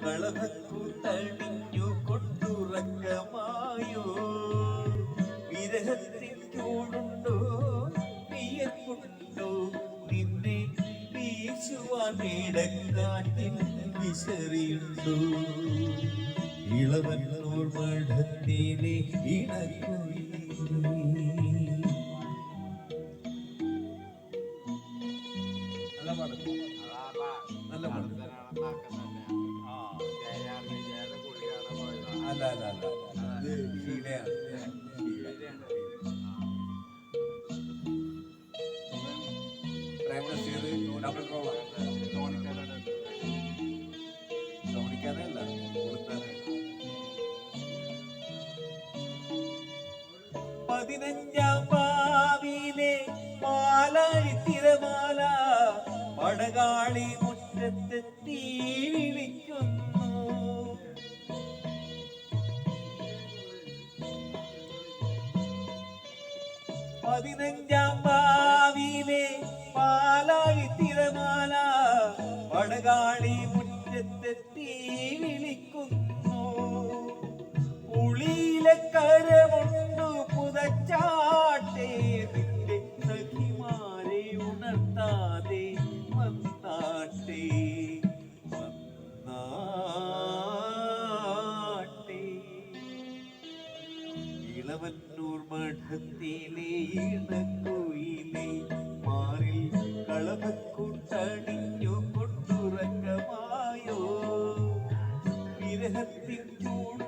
കളഭക്കൂട്ടണിഞ്ഞു കൊണ്ടുറക്കമായോ വിരഹത്തിൻ ചൂടുണ്ടോ വിയർപ്പുണ്ടോ നിന്നെ വീശുവാൻ മേടക്കാറ്റിൻ വിശറിയുണ്ടോ ഇളവന്നൂർ മഠത്തിലെ ഇണക്കുയി നല്ല പാട്ട് അല്ല അല്ല അല്ല ഇത് ഷീലയാണ് പ്രേംനസീർ ഡബിൾ റോളാണ് തോണിക്കാനല്ല പതിനഞ്ചാം പാവിലെ മാലാഴി തിരമാല പടകാളി മുറ്റത്തെത്തി വിളിക്കുന്നു പതിനഞ്ചാം പാവിലെ മാലാഴി തിരമാല പടകാളി മുറ്റത്തെത്തി വിളിക്കുന്നു പുളിയിലെ കരമുണ്ടു പുതച്ചാട്ടെ നിന്റെ സഖിമാരെ ഉണർത്താതെ വന്നാട്ടെ വന്നാട്ടെ ഇളവന്നൂർ മഠത്തിലെ ഇണക്കുയിലെ മാറിൽ കളഭക്കൂട്ടണിഞ്ഞു കൊണ്ടുറക്കമായോ വിരഹത്തിൻ ചൂട്